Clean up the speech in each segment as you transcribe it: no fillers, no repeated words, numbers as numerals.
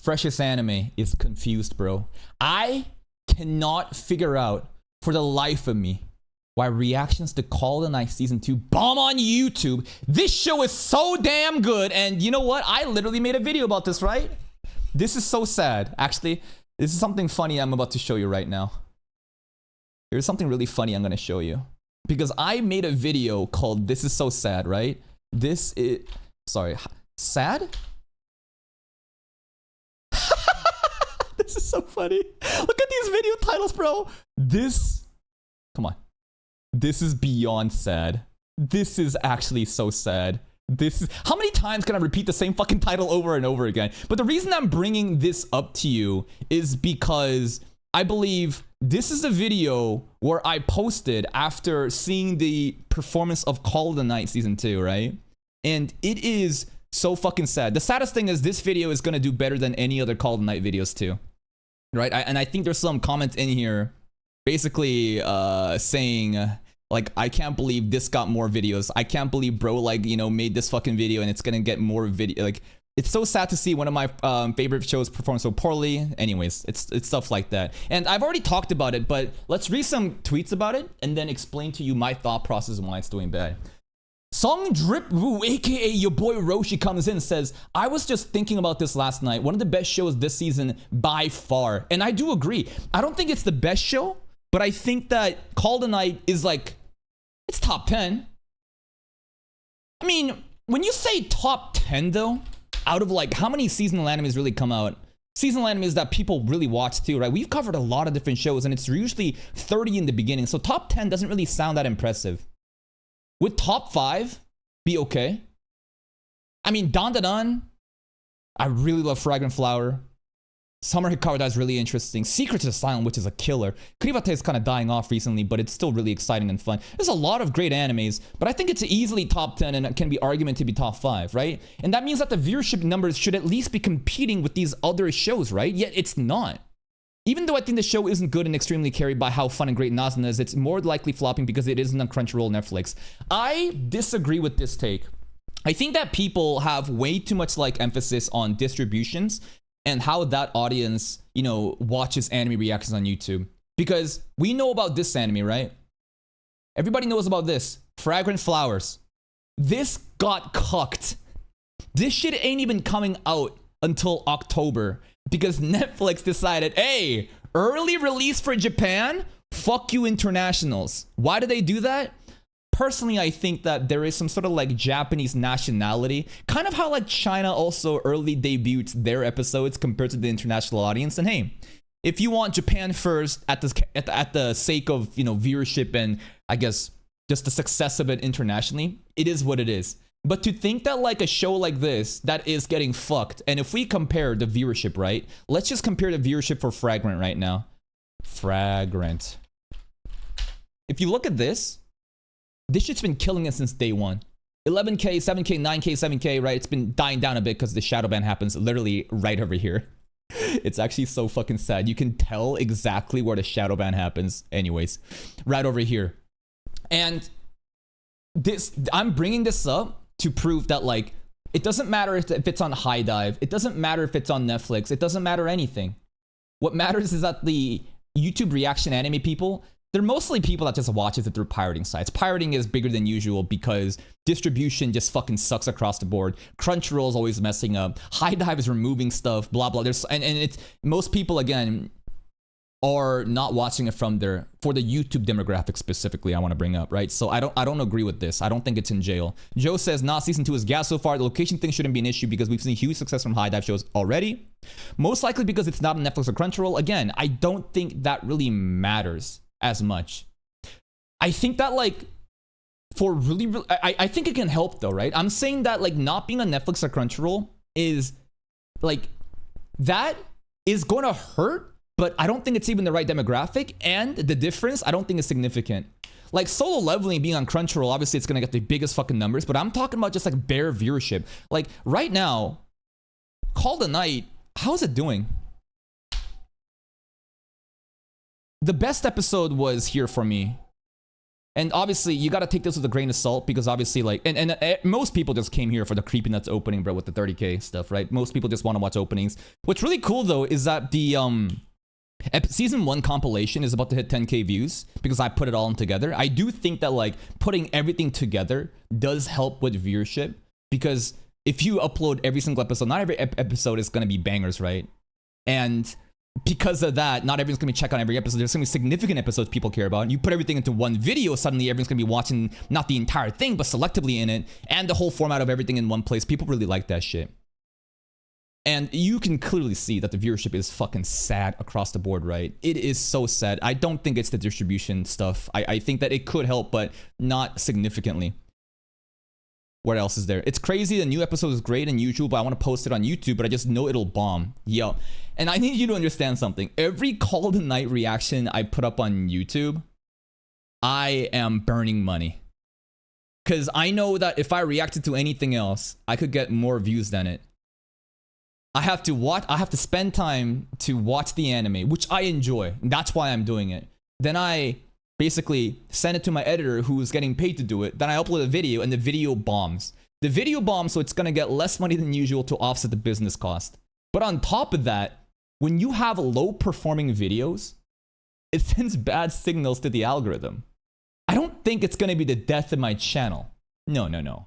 Freshest Anime is confused, bro. I cannot figure out for the life of me why reactions to Call of the Night Season 2 bomb on YouTube. This show is so damn good, and you know what? I literally made a video about this, right? This is so sad. Actually, this is something funny I'm about to show you right now. Here's something really funny I'm gonna show you. Because I made a video called This Is So Sad, right? This is... Sorry. Sad? This is so funny. Look at these video titles, bro. This... Come on. This is beyond sad. This is actually so sad. This is... How many times can I repeat the same fucking title over and over again? But the reason I'm bringing this up to you is because I believe this is a video where I posted after seeing the performance of Call of the Night Season 2, right? And it is so fucking sad. The saddest thing is this video is gonna do better than any other Call of the Night videos too. Right? And I think there's some comments in here basically saying like, I can't believe this got more videos. I can't believe bro like, you know, made this fucking video and it's gonna get more video. Like, it's so sad to see one of my favorite shows perform so poorly. Anyways, it's stuff like that. And I've already talked about it, but let's read some tweets about it and then explain to you my thought process and why it's doing bad. Song Drip Woo, aka your boy Roshi, comes in and says, I was just thinking about this last night. One of the best shows this season by far. And I do agree. I don't think it's the best show, but I think that Call of the Night is like, it's top 10. I mean, when you say top 10 though, out of like how many seasonal animes really come out? Seasonal animes that people really watch too, right? We've covered a lot of different shows and it's usually 30 in the beginning. So top 10 doesn't really sound that impressive. Would top 5 be okay? I mean, Dan Dan Dan, I really love Fragrant Flower. Summer Hikaru is really interesting. Secrets of Silent Witch is a killer. Kuribate is kind of dying off recently, but it's still really exciting and fun. There's a lot of great animes, but I think it's easily top 10 and it can be argued to be top 5, right? And that means that the viewership numbers should at least be competing with these other shows, right? Yet it's not. Even though I think the show isn't good and extremely carried by how fun and great Nazuna is, it's more likely flopping because it isn't on Crunchyroll Netflix. I disagree with this take. I think that people have way too much like emphasis on distributions and how that audience, you know, watches anime reactions on YouTube. Because we know about this anime, right? Everybody knows about this. Fragrant Flowers. This got cucked. This shit ain't even coming out until October. Because Netflix decided, hey, early release for Japan? Fuck you internationals. Why do they do that? Personally, I think that there is some sort of like Japanese nationality. Kind of how like China also early debuts their episodes compared to the international audience. And hey, if you want Japan first at the sake of, you know, viewership and I guess just the success of it internationally, it is what it is. But to think that like a show like this that is getting fucked, and if we compare the viewership, right? Let's just compare the viewership for Fragrant right now. Fragrant. If you look at this shit's been killing it since day one. 11K, 7K, 9K, 7K, right? It's been dying down a bit because the shadow ban happens literally right over here. It's actually so fucking sad. You can tell exactly where the shadow ban happens. Anyways, right over here. And this, I'm bringing this up to prove that like, it doesn't matter if it's on High Dive. It doesn't matter if it's on Netflix. It doesn't matter anything. What matters is that the YouTube reaction anime people, they're mostly people that just watches it through pirating sites. Pirating is bigger than usual because distribution just fucking sucks across the board. Crunchyroll is always messing up. High Dive is removing stuff, blah, blah. And it's, most people, again, are not watching it from their, for the YouTube demographic specifically, I want to bring up, right? So I don't agree with this. I don't think it's in jail. Joe says, nah, season 2 is gas so far. The location thing shouldn't be an issue because we've seen huge success from High Dive shows already. Most likely because it's not on Netflix or Crunchyroll. Again, I don't think that really matters as much. I think that like, for really, I think it can help though, right? I'm saying that like not being on Netflix or Crunchyroll is like, that is going to hurt, but I don't think it's even the right demographic, and the difference I don't think is significant. Like Solo Leveling being on Crunchyroll, obviously it's gonna get the biggest fucking numbers, but I'm talking about just like bare viewership. Like right now, Call of the Night, how's it doing? The best episode was Here For Me. And obviously, you gotta take this with a grain of salt because obviously, like, and most people just came here for the Creepy Nuts opening, bro, with the 30K stuff, right? Most people just want to watch openings. What's really cool though is that the season 1 compilation is about to hit 10K views because I put it all in together. I do think that like putting everything together does help with viewership because if you upload every single episode, not every episode is gonna be bangers, right? And because of that, not everyone's gonna be checking out every episode. There's gonna be significant episodes people care about. And you put everything into one video, suddenly everyone's gonna be watching not the entire thing, but selectively in it, and the whole format of everything in one place. People really like that shit. And you can clearly see that the viewership is fucking sad across the board, right? It is so sad. I don't think it's the distribution stuff. I think that it could help, but not significantly. What else is there? It's crazy. The new episode is great and usual, but I want to post it on YouTube, but I just know it'll bomb. Yo. And I need you to understand something. Every Call of the Night reaction I put up on YouTube, I am burning money. Because I know that if I reacted to anything else, I could get more views than it. I have to spend time to watch the anime, which I enjoy. That's why I'm doing it. Then I basically send it to my editor who's getting paid to do it. Then I upload a video and the video bombs. The video bombs, so it's gonna get less money than usual to offset the business cost. But on top of that, when you have low performing videos, it sends bad signals to the algorithm. I don't think it's gonna be the death of my channel. No.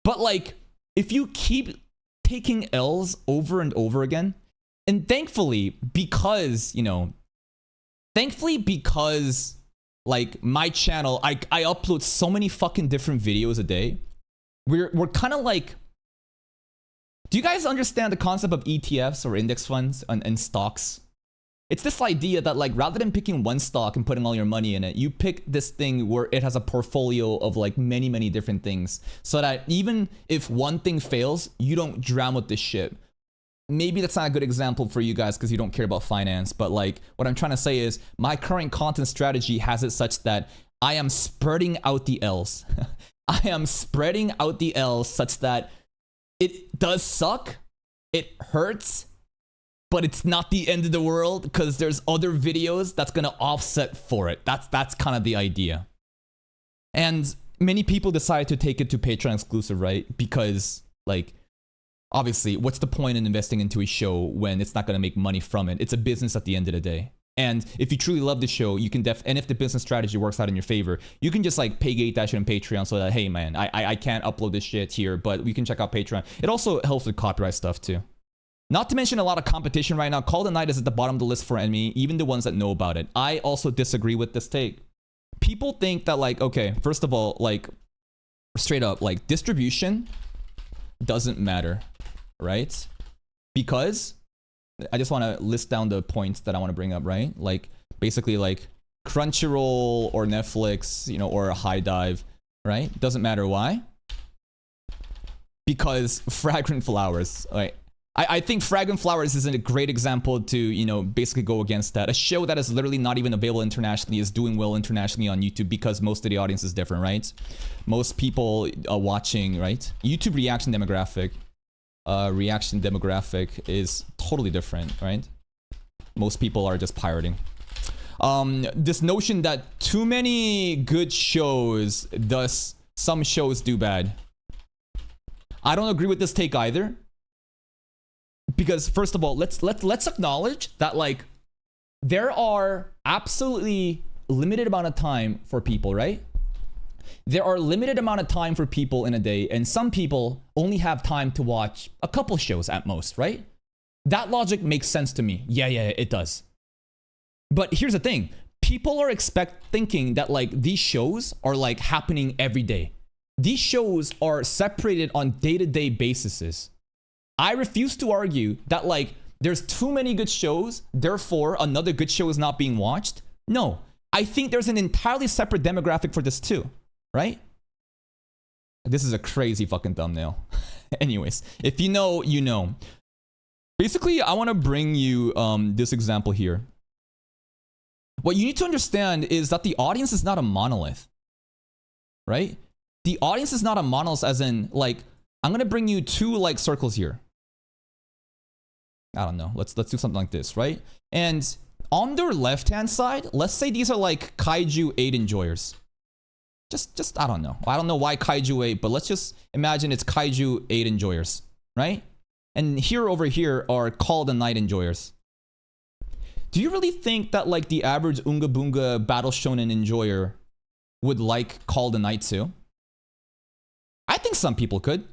But like, if you keep taking L's over and over again, and thankfully, because like my channel, I upload so many fucking different videos a day. We're kind of like, do you guys understand the concept of ETFs or index funds and stocks? It's this idea that like rather than picking one stock and putting all your money in it, you pick this thing where it has a portfolio of like many different things, so that even if one thing fails, you don't drown with this shit. Maybe that's not a good example for you guys because you don't care about finance, but like what I'm trying to say is my current content strategy has it such that I am spreading out the L's. I am spreading out the L's such that it does suck, it hurts, but it's not the end of the world because there's other videos that's gonna offset for it. That's kind of the idea. And many people decide to take it to Patreon exclusive, right? Because like, obviously, what's the point in investing into a show when it's not gonna make money from it? It's a business at the end of the day. And if you truly love the show, you can and if the business strategy works out in your favor, you can just like pay gate that shit on Patreon so that, hey man, I can't upload this shit here, but we can check out Patreon. It also helps with copyright stuff too. Not to mention a lot of competition right now. Call of the Night is at the bottom of the list for enemy, even the ones that know about it. I also disagree with this take. People think that like, okay, first of all, like straight up, like distribution doesn't matter, right? Because I just want to list down the points that I want to bring up, right? Like basically like Crunchyroll or Netflix, you know, or a High Dive, right? Doesn't matter. Why? Because Fragrant Flowers, right? I think Fragrant Flowers is a great example to, you know, basically go against that. A show that is literally not even available internationally is doing well internationally on YouTube because most of the audience is different, right? Most people are watching, right? YouTube reaction demographic is totally different, right? Most people are just pirating. This notion that too many good shows, thus some shows do bad. I don't agree with this take either. Because first of all, let's acknowledge that like there are absolutely limited amount of time for people, right? There are limited amount of time for people in a day, and some people only have time to watch a couple shows at most, right? That logic makes sense to me. Yeah, it does. But here's the thing. People are thinking that like these shows are like happening every day. These shows are separated on day-to-day bases. I refuse to argue that like there's too many good shows, therefore another good show is not being watched. No, I think there's an entirely separate demographic for this too, right? This is a crazy fucking thumbnail. Anyways, if you know, you know. Basically, I want to bring you this example here. What you need to understand is that the audience is not a monolith, right? The audience is not a monolith as in like, I'm going to bring you two like circles here. I don't know. Let's do something like this, right? And on their left-hand side, let's say these are like Kaiju 8 enjoyers. Just I don't know. I don't know why Kaiju 8, but let's just imagine it's Kaiju 8 enjoyers, right? And here over here are Call the Night enjoyers. Do you really think that like the average Unga Boonga Battle Shonen enjoyer would like Call the Night too? I think some people could.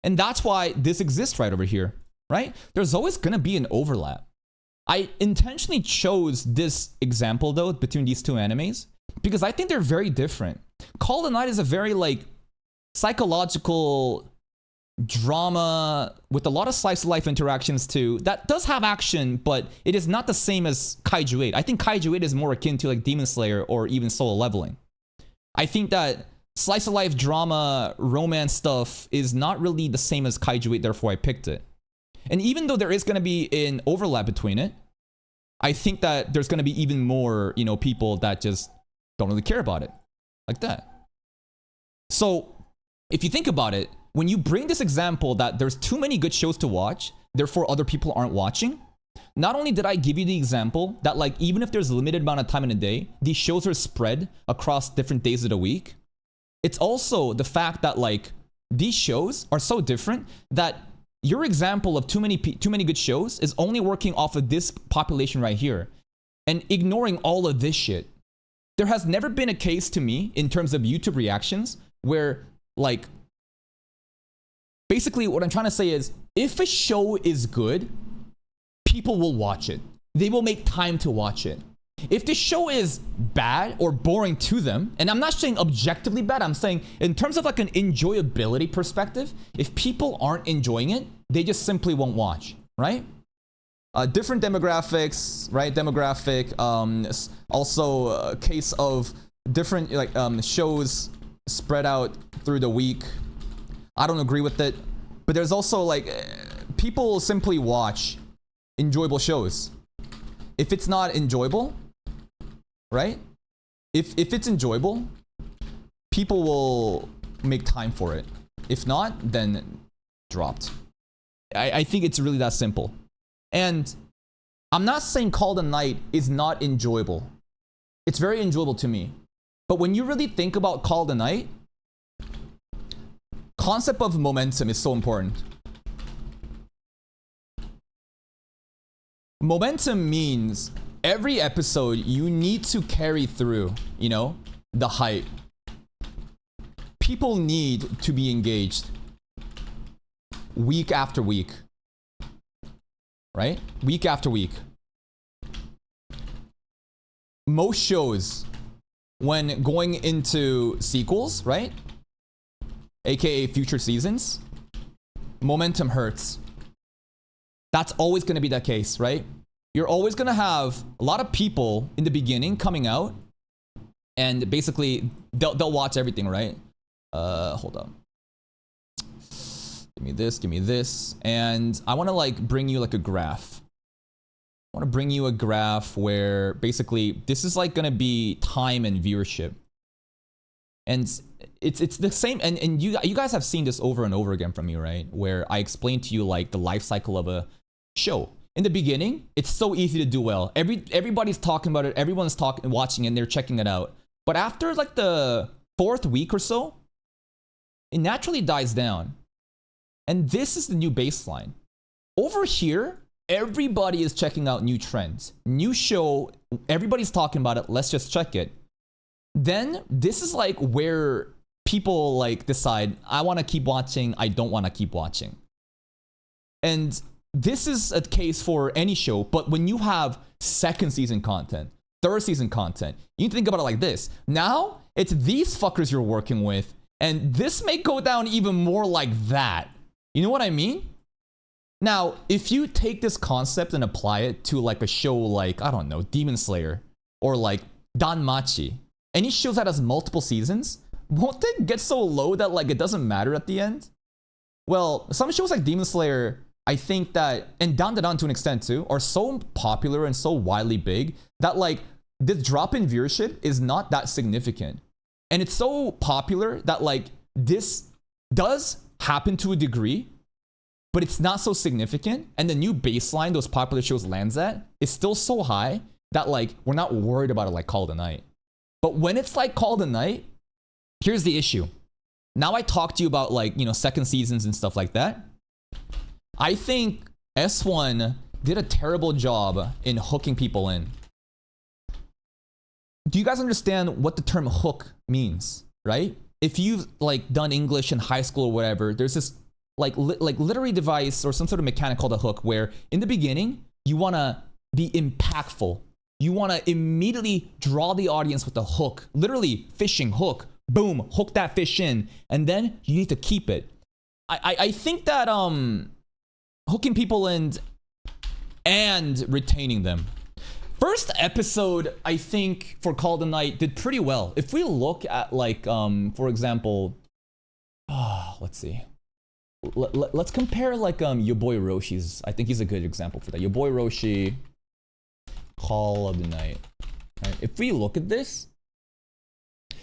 And that's why this exists right over here, right? There's always gonna be an overlap. I intentionally chose this example though between these two animes because I think they're very different. Call the Night is a very like psychological drama with a lot of slice of life interactions too. That does have action, but it is not the same as Kaiju 8. I think Kaiju 8 is more akin to like Demon Slayer or even Solo Leveling. I think that slice of life drama, romance stuff is not really the same as Kaiju 8, therefore I picked it. And even though there is going to be an overlap between it, I think that there's going to be even more, you know, people that just don't really care about it. Like that. So, if you think about it, when you bring this example that there's too many good shows to watch, therefore other people aren't watching, not only did I give you the example that like even if there's a limited amount of time in a day, these shows are spread across different days of the week, it's also the fact that like these shows are so different that your example of too many good shows is only working off of this population right here and ignoring all of this shit. There has never been a case to me in terms of YouTube reactions where like basically what I'm trying to say is if a show is good, people will watch it. They will make time to watch it. If the show is bad or boring to them, and I'm not saying objectively bad, I'm saying in terms of like an enjoyability perspective, if people aren't enjoying it, they just simply won't watch, right? Different demographics, right? Demographic, also a case of different like shows spread out through the week. I don't agree with it, but there's also like people simply watch enjoyable shows. If it's not enjoyable, right? If it's enjoyable, people will make time for it. If not, then dropped. I think it's really that simple. And I'm not saying Call the Night is not enjoyable. It's very enjoyable to me. But when you really think about Call the Night, concept of momentum is so important. Momentum means every episode you need to carry through, you know, the hype. People need to be engaged week after week, right? Week after week. Most shows, when going into sequels, right? AKA future seasons, momentum hurts. That's always going to be the case, right? You're always going to have a lot of people in the beginning coming out and basically they'll watch everything, right? Hold on. Give me this. And I want to like bring you like a graph. I want to bring you a graph where basically this is like going to be time and viewership. And it's the same, and you guys have seen this over and over again from me, right? Where I explain to you like the life cycle of a show. In the beginning, it's so easy to do well. Everybody's talking about it, everyone's watching it, and they're checking it out. But after like the 4th week or so, it naturally dies down. And this is the new baseline. Over here, everybody is checking out new trends. New show, everybody's talking about it, let's just check it. Then this is like where people like decide, I want to keep watching, I don't want to keep watching. And this is a case for any show, but when you have 2nd season content, 3rd season content, you need to think about it like this. Now, it's these fuckers you're working with, and this may go down even more like that. You know what I mean? Now, if you take this concept and apply it to like a show like, I don't know, Demon Slayer, or like Danmachi, any shows that has multiple seasons, won't they get so low that like it doesn't matter at the end? Well, some shows like Demon Slayer, I think that, and Dandadan to an extent too, are so popular and so widely big that like the drop in viewership is not that significant. And it's so popular that like this does happen to a degree, but it's not so significant. And the new baseline those popular shows lands at is still so high that like we're not worried about it like Call the Night. But when it's like Call the Night, Here's the issue. Now I talked to you about like, you know, second seasons and stuff like that. I think S1 did a terrible job in hooking people in. Do you guys understand what the term hook means, right? If you've like done English in high school or whatever, there's this like literary device or some sort of mechanic called a hook where in the beginning, you want to be impactful. You want to immediately draw the audience with a hook, literally fishing hook, boom, hook that fish in, and then you need to keep it. I think that hooking people in and retaining them. First episode, I think, for Call of the Night did pretty well. If we look at like, for example, let's see. Let's compare like your boy Roshi's. I think he's a good example for that. Your boy Roshi, Call of the Night. Right? If we look at this,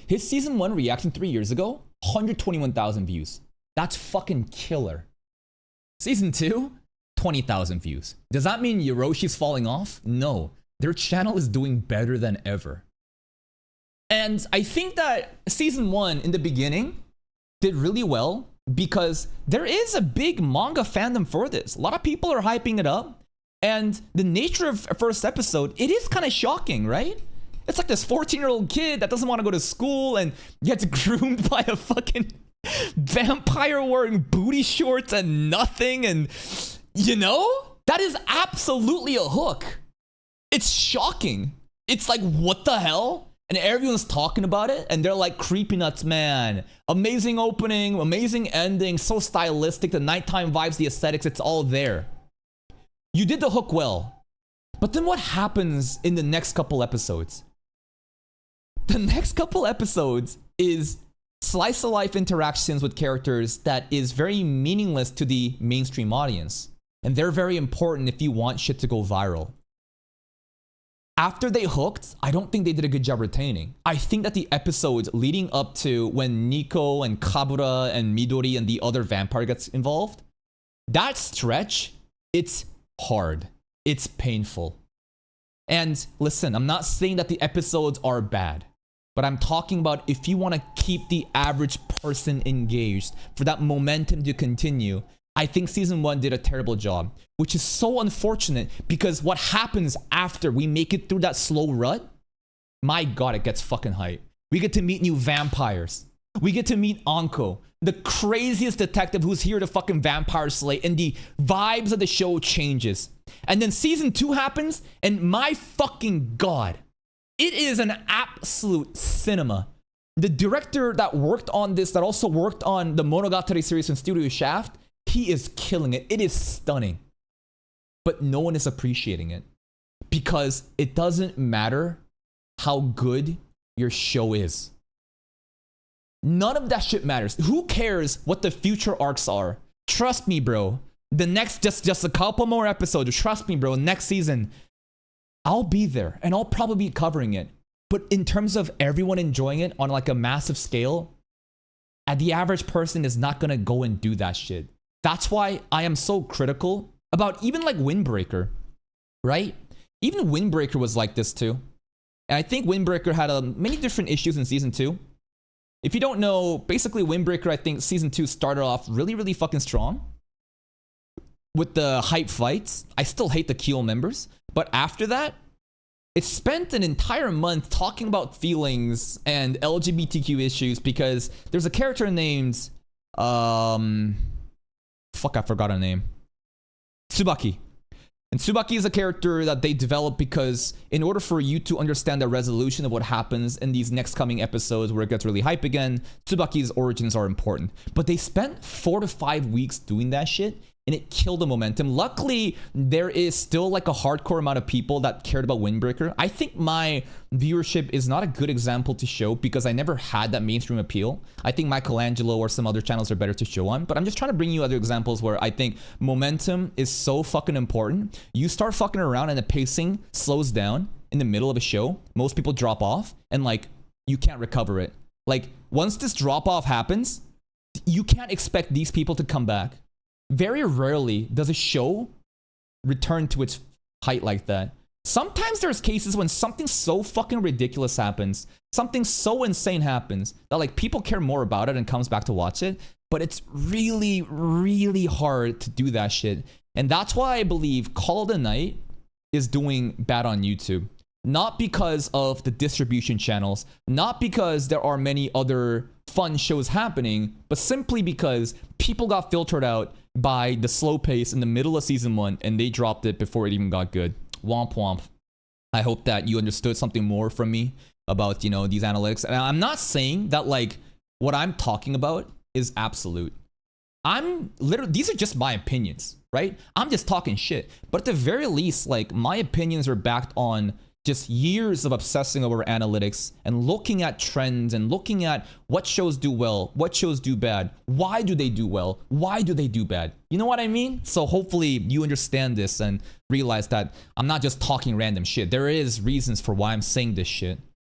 his season 1 reaction 3 years ago, 121,000 views. That's fucking killer. Season 2, 20,000 views. Does that mean Yoroshi's falling off? No. Their channel is doing better than ever. And I think that season 1 in the beginning did really well because there is a big manga fandom for this. A lot of people are hyping it up. And the nature of a first episode, it is kind of shocking, right? It's like this 14-year-old kid that doesn't want to go to school and gets groomed by a fucking vampire wearing booty shorts and nothing. And, you know, that is absolutely a hook. It's shocking. It's like, what the hell? And everyone's talking about it. And they're like, creepy nuts, man. Amazing opening, amazing ending, so stylistic. The nighttime vibes, the aesthetics, it's all there. You did the hook well. But then what happens in the next couple episodes? The next couple episodes is slice of life interactions with characters that is very meaningless to the mainstream audience. And they're very important if you want shit to go viral. After they hooked, I don't think they did a good job retaining. I think that the episodes leading up to when Nico and Kabura and Midori and the other vampire gets involved, that stretch, it's hard. It's painful. And listen, I'm not saying that the episodes are bad. But I'm talking about if you want to keep the average person engaged for that momentum to continue, I think season 1 did a terrible job, which is so unfortunate because what happens after we make it through that slow rut, my God, it gets fucking hype. We get to meet new vampires. We get to meet Anko, the craziest detective who's here to fucking vampire slay, and the vibes of the show changes. And then season 2 happens, and my fucking God, it is an absolute cinema. The director that worked on this, that also worked on the Monogatari series from Studio Shaft, he is killing it. It is stunning. But no one is appreciating it. Because it doesn't matter how good your show is. None of that shit matters. Who cares what the future arcs are? Trust me, bro. The next, just a couple more episodes. Trust me, bro. Next season, I'll be there and I'll probably be covering it. But in terms of everyone enjoying it on like a massive scale, the average person is not gonna go and do that shit. That's why I am so critical about even like Windbreaker, right? Even Windbreaker was like this too. And I think Windbreaker had many different issues in season 2. If you don't know, basically Windbreaker, I think season 2 started off really, really fucking strong. With the hype fights. I still hate the Keel members. But after that, it spent an entire month talking about feelings and LGBTQ issues because there's a character named... fuck, I forgot her name. Tsubaki. And Tsubaki is a character that they developed because in order for you to understand the resolution of what happens in these next coming episodes where it gets really hype again, Tsubaki's origins are important. But they spent 4 to 5 weeks doing that shit and it killed the momentum. Luckily, there is still like a hardcore amount of people that cared about Windbreaker. I think my viewership is not a good example to show because I never had that mainstream appeal. I think Michelangelo or some other channels are better to show on, but I'm just trying to bring you other examples where I think momentum is so fucking important. You start fucking around and the pacing slows down in the middle of a show. Most people drop off and like, you can't recover it. Like once this drop off happens, you can't expect these people to come back. Very rarely does a show return to its height like that. Sometimes there's cases when something so fucking ridiculous happens, something so insane happens that like people care more about it and comes back to watch it. But it's really, really hard to do that shit. And that's why I believe Call of the Night is doing bad on YouTube. Not because of the distribution channels, not because there are many other fun shows happening, but simply because people got filtered out by the slow pace in the middle of season 1 and they dropped it before it even got good. Womp womp. I hope that you understood something more from me about, you know, these analytics. And I'm not saying that like what I'm talking about is absolute. I'm literally, these are just my opinions, right? I'm just talking shit. But at the very least, like my opinions are backed on just years of obsessing over analytics and looking at trends and looking at what shows do well, what shows do bad, why do they do well, why do they do bad. You know what I mean? So hopefully you understand this and realize that I'm not just talking random shit. There is reasons for why I'm saying this shit.